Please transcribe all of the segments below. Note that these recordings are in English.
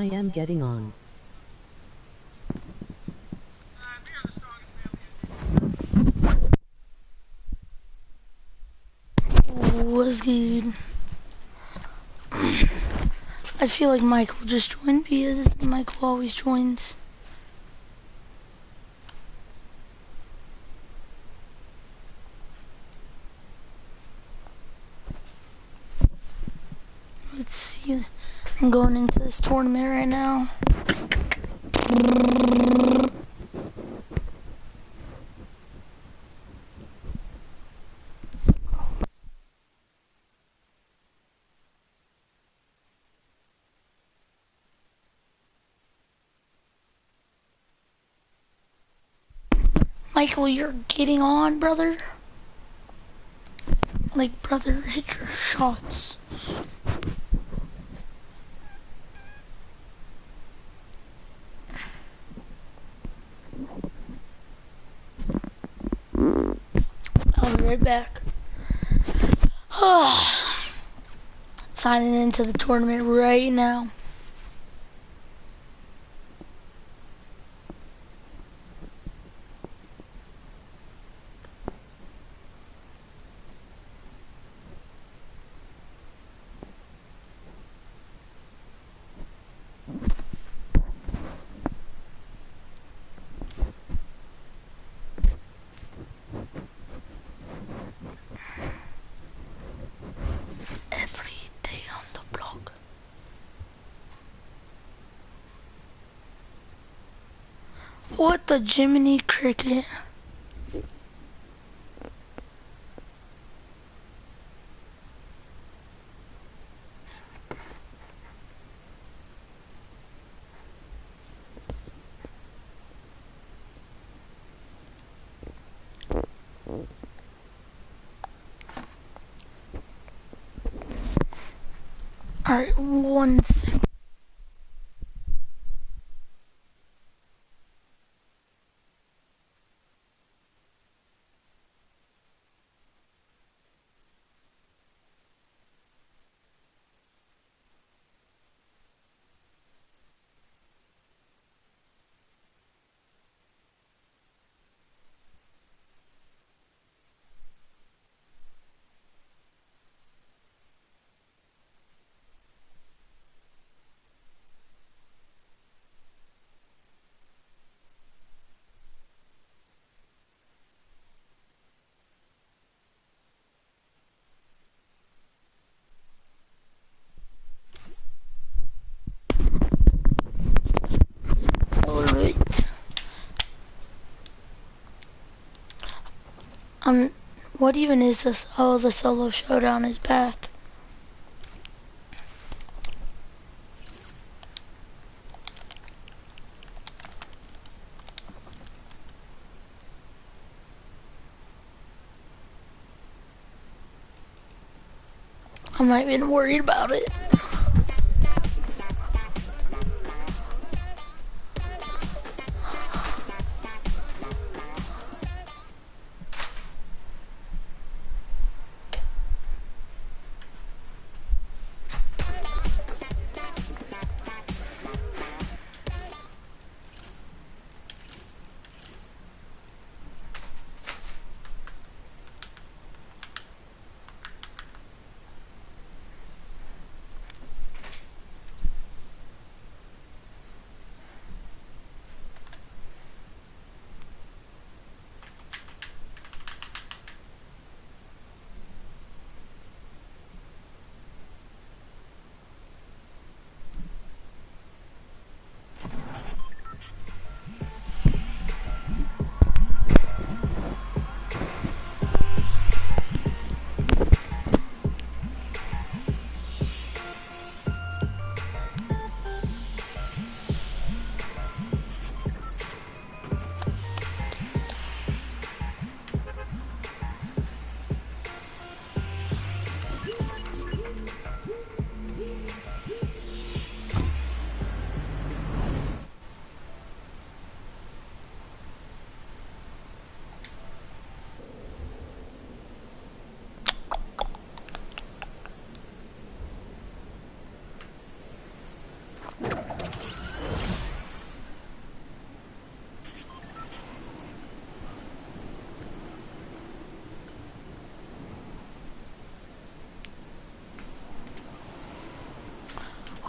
I am getting on. What's good? I feel like Michael just joined because Michael always joins. Let's see. I'm going into this tournament right now. Michael, you're getting on, brother. Like, brother, hit your shots. I'll be right back. Signing into the tournament right now. Every day on the block. What the Jiminy Cricket? Alright, 1 second. Alright. What even is this? Oh, the solo showdown is back. I'm not even worried about it.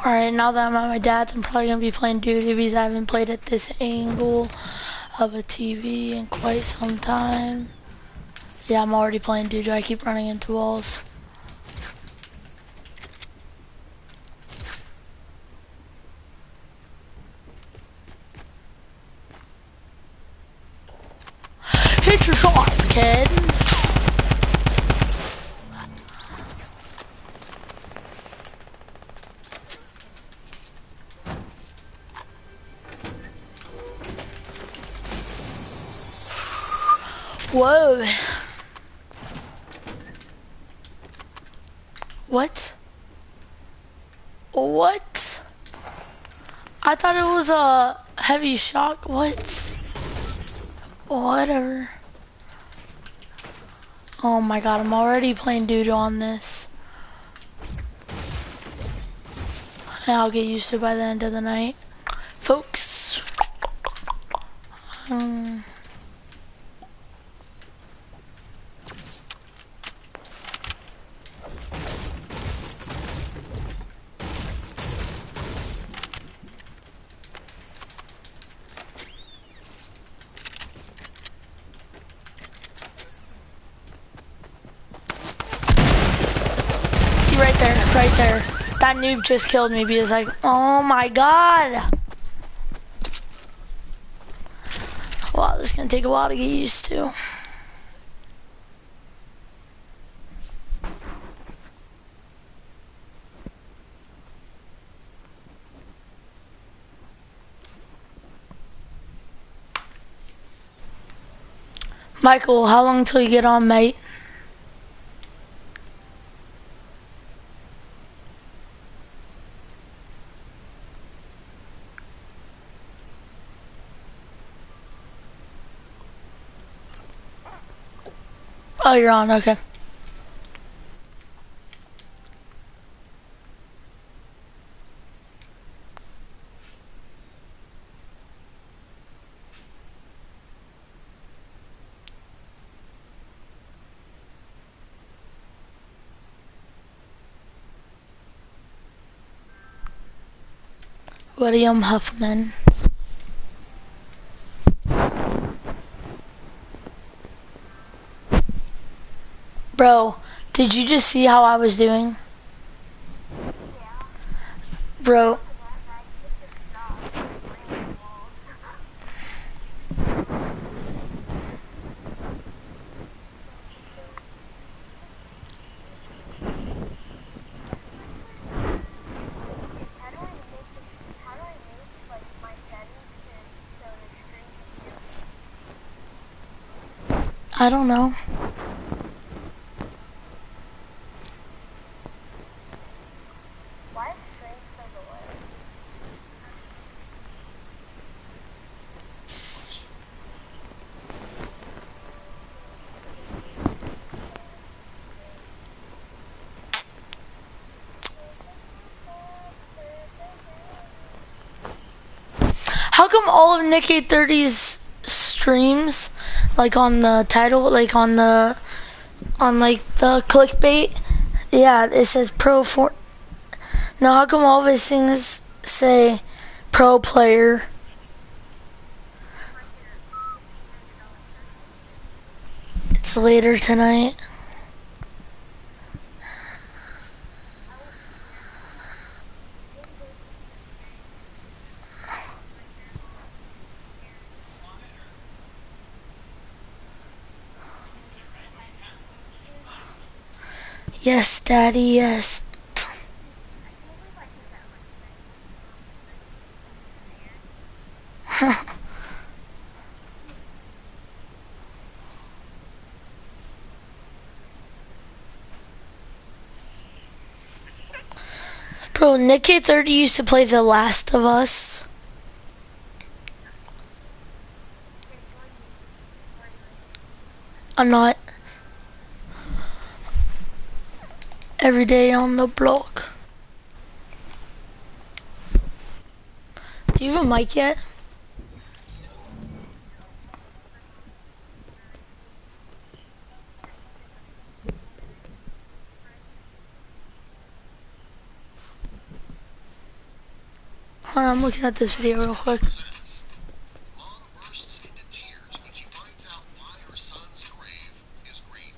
Alright, now that I'm at my dad's, I'm probably gonna be playing duty because I haven't played at this angle of a TV in quite some time. Yeah, I'm already playing duty. I keep running into walls. Hit your shots, kid. Whoa. What? What? I thought it was a heavy shock. What? Whatever. Oh my god, I'm already playing dude on this. And I'll get used to it by the end of the night. Folks. See right there, right there. That noob just killed me because like, oh my god. Wow, this is gonna take a while to get used to. Michael, how long till you get on, mate? Oh, you're on, okay. William Huffman. Bro, did you just see how I was doing? Bro. I don't know. How come all of Nick 830's streams, like on the title, like on like the clickbait, yeah, it says pro for. No, how come all of his things say pro player? It's later tonight. Yes, Daddy, yes. Bro, Nick 830 used to play The Last of Us. I'm not. Every day on the block. Do you have a mic yet? Hold on, I'm looking at this video real quick. Mom bursts into tears when she finds out why her son's grave is green.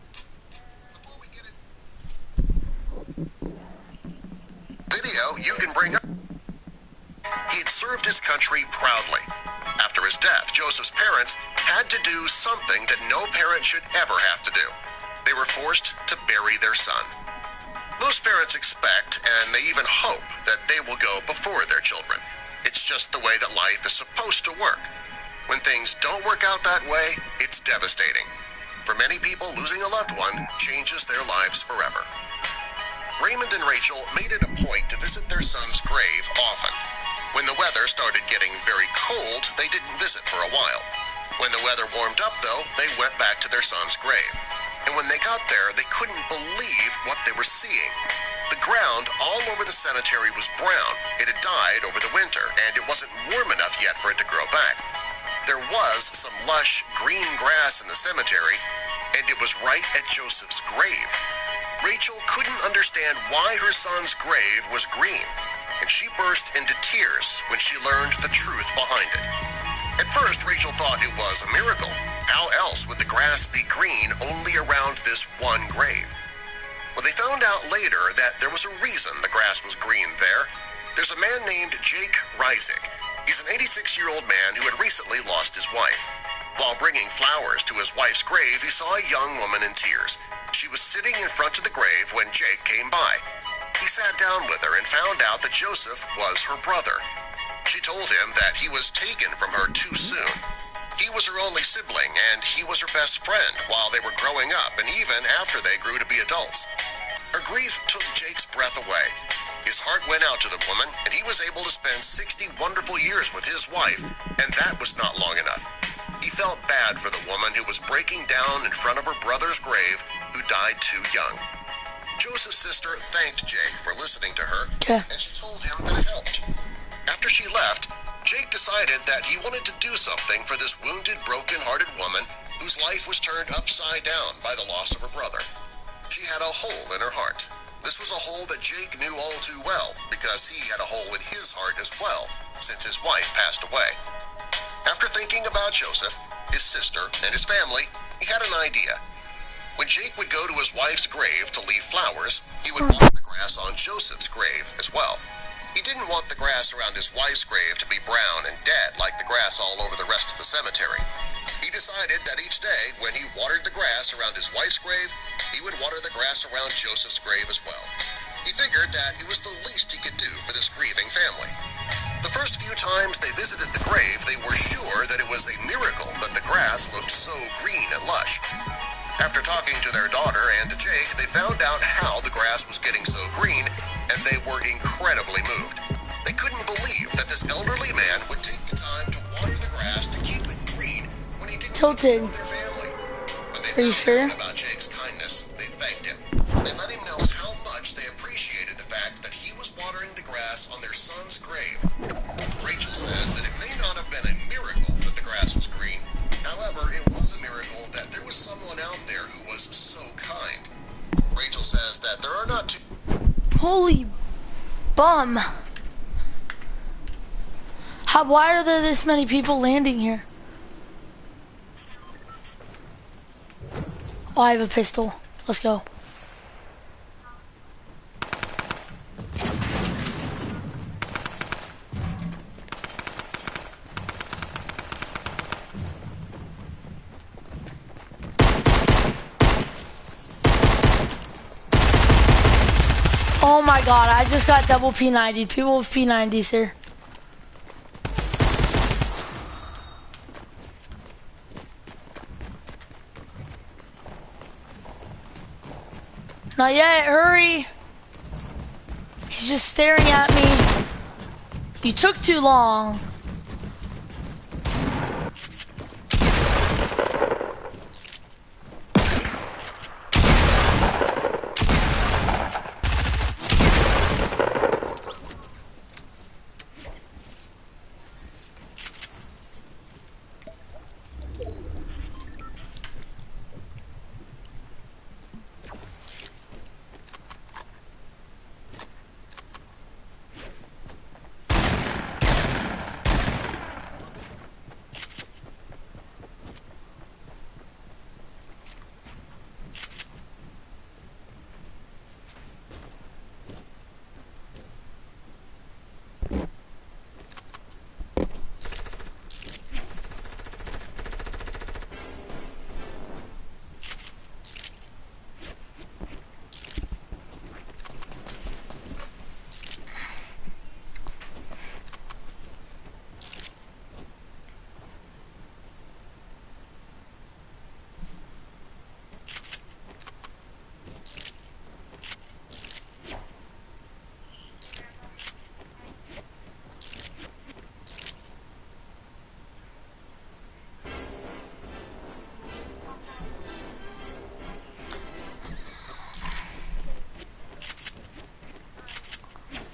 Before we get it, video you can bring up. He had served his country proudly. After his death, Joseph's parents had to do something that no parent should ever have to do. They were forced to bury their son. Most parents expect, and they even hope, that they will go before their children. It's just the way that life is supposed to work. When things don't work out that way, it's devastating. For many people, losing a loved one changes their lives forever. Raymond and Rachel made it a point to visit their son's grave often. When the weather started getting very cold, they didn't visit for a while. When the weather warmed up, though, they went back to their son's grave. And when they got there, they couldn't believe what they were seeing. The ground all over the cemetery was brown. It had died over the winter, and it wasn't warm enough yet for it to grow back. There was some lush green grass in the cemetery, and it was right at Joseph's grave. Rachel couldn't understand why her son's grave was green, and she burst into tears when she learned the truth behind it. At first, Rachel thought it was a miracle. How else would the grass be green only around this one grave? Well, they found out later that there was a reason the grass was green there. There's a man named Jake Rysick. He's an 86-year-old man who had recently lost his wife. While bringing flowers to his wife's grave, he saw a young woman in tears. She was sitting in front of the grave when Jake came by. He sat down with her and found out that Joseph was her brother. She told him that he was taken from her too soon. He was her only sibling, and he was her best friend while they were growing up and even after they grew to be adults. Her grief took Jake's breath away. His heart went out to the woman, and he was able to spend 60 wonderful years with his wife, and that was not long enough. He felt bad for the woman who was breaking down in front of her brother's grave, who died too young. Joseph's sister thanked Jake for listening to her, and she told him that it helped. After she left, Jake decided that he wanted to do something for this wounded, broken-hearted woman whose life was turned upside down by the loss of her brother. She had a hole in her heart. This was a hole that Jake knew all too well because he had a hole in his heart as well since his wife passed away. After thinking about Joseph, his sister, and his family, he had an idea. When Jake would go to his wife's grave to leave flowers, he would water the grass on Joseph's grave as well. He didn't want the grass around his wife's grave to be brown and dead like the grass all over the rest of the cemetery. He decided that each day, when he watered the grass around his wife's grave, he would water the grass around Joseph's grave as well. He figured that it was the least he could do for this grieving family. The first few times they visited the grave, they were sure that it was a miracle that the grass looked so green and lush. After talking to their daughter and to Jake, they found out how the grass was getting so green, and they were incredibly moved. They couldn't believe that this elderly man would take the time to water the grass to keep it green when he didn't know their family. When they found out about Jake's kindness, they thanked him. They let him know how much they appreciated the fact that he was watering the grass on their son's grave. Rachel says that it may not have been a miracle that the grass was green. However, it was a miracle that there was someone out there who was so kind. Rachel says that there are not too... Holy bum. Why are there this many people landing here? Oh, I have a pistol. Let's go. Oh my god, I just got double P90. People with P90s here. Not yet, hurry. He's just staring at me. You took too long.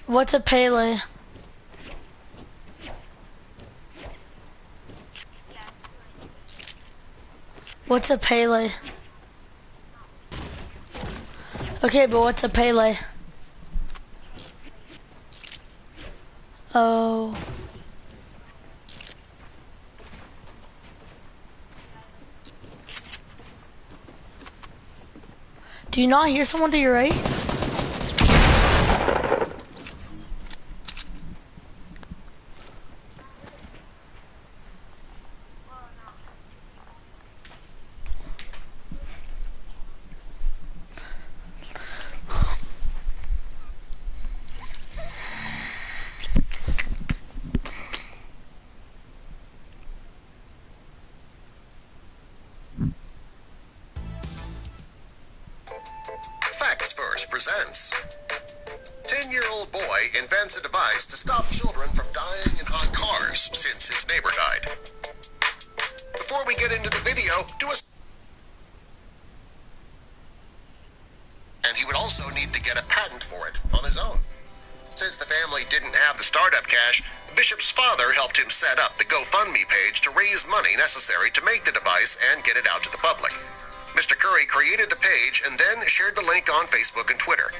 What's a Pele? What's a Pele? Okay, but what's a Pele? Oh. Do you not hear someone to your right? Facts First presents 10-year-old boy invents a device to stop children from dying in hot cars since his neighbor died. Before we get into the video, and he would also need to get a patent for it on his own. Since the family didn't have the startup cash, the bishop's father helped him set up the GoFundMe page to raise money necessary to make the device and get it out to the public. Mr. Curry created the page and then shared the link on Facebook and Twitter.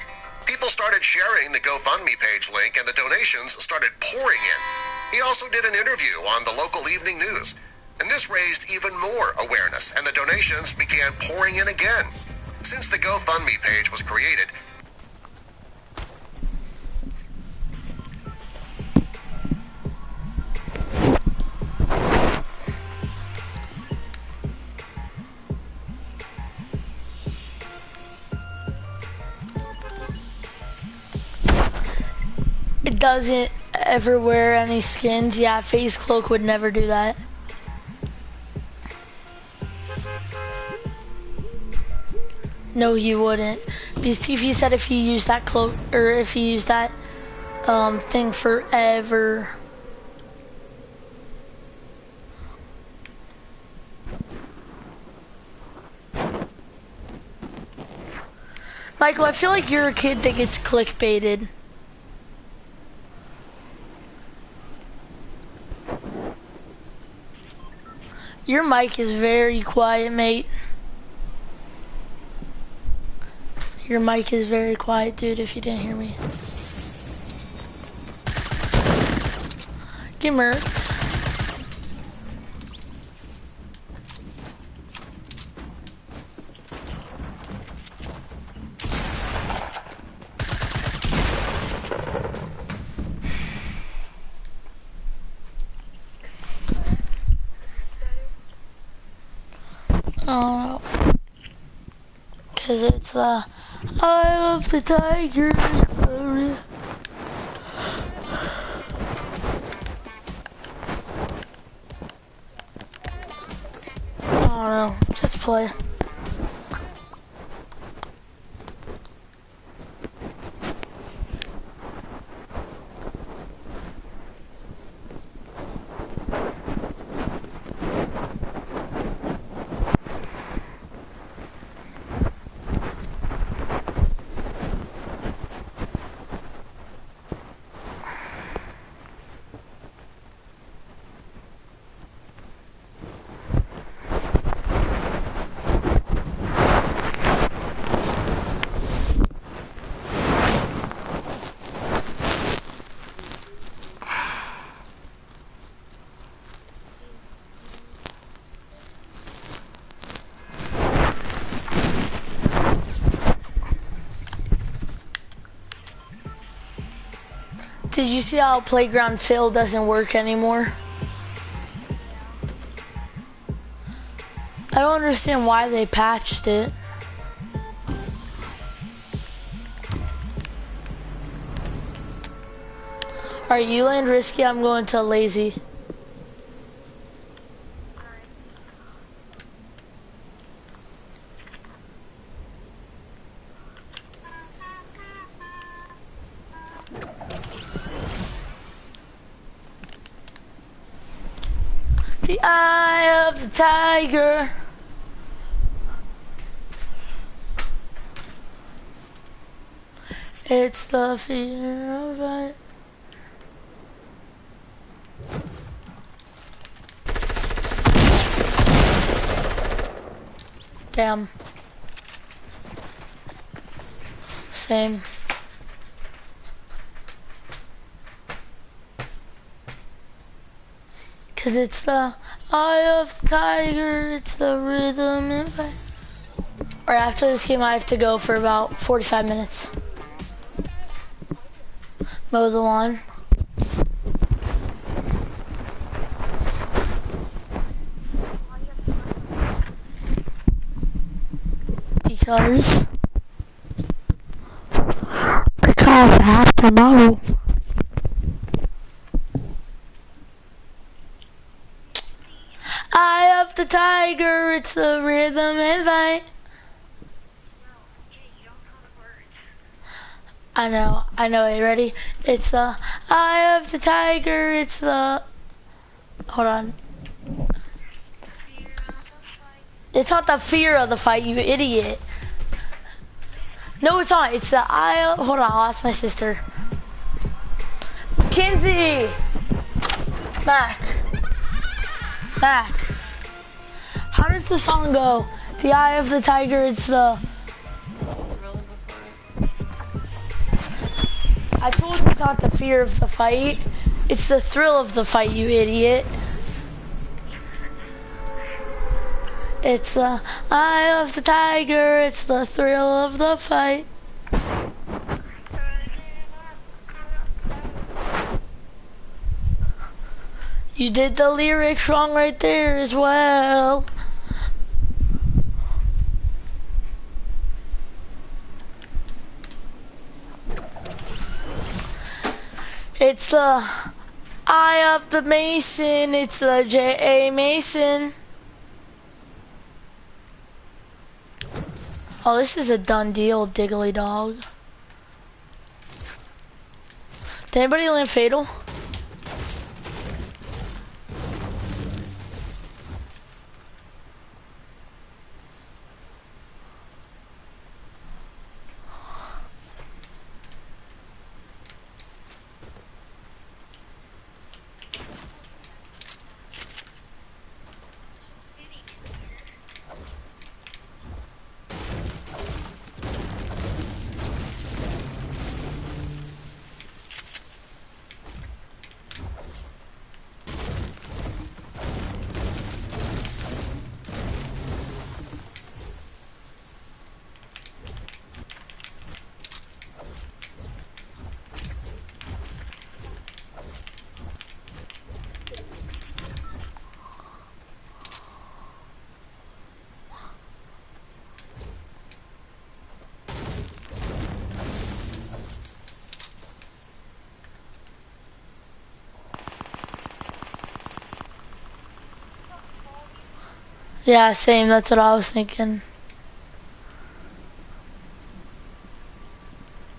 People started sharing the GoFundMe page link and the donations started pouring in. He also did an interview on the local evening news. And this raised even more awareness and the donations began pouring in again. Since the GoFundMe page was created, It doesn't ever wear any skins. Yeah, Face Cloak would never do that. No, he wouldn't. Because TV said if he used that cloak, or if he used that thing forever. Michael, I feel like you're a kid that gets clickbaited. Your mic is very quiet, mate. Your mic is very quiet, dude, if you didn't hear me. Get murked. Cause it's the Eye of the Tiger. I don't know, just play. Did you see how Playground Phil doesn't work anymore? I don't understand why they patched it. Alright, you land risky, I'm going to lazy. The eye of the tiger. It's the fear of it. Damn. Same. Cause it's the eye of the tiger, it's the rhythm and fight. Or after this game I have to go for about 45 minutes. Mow the lawn. Because I have to mow. Eye of the tiger, it's the rhythm and fight. I know, are you ready? It's the eye of the tiger, it's the, hold on. It's not the fear of the fight, you idiot. No, it's not, it's the eye of, hold on, I'll ask my sister. Kinsey! Mac. How does the song go? The eye of the tiger, it's the... I told you it's not the fear of the fight. It's the thrill of the fight, you idiot. It's the eye of the tiger, it's the thrill of the fight. You did the lyrics wrong right there as well. It's the eye of the mason, it's the J.A. Mason. Oh, this is a done deal, Diggly Dog. Did anybody land Fatal? Yeah, same, that's what I was thinking.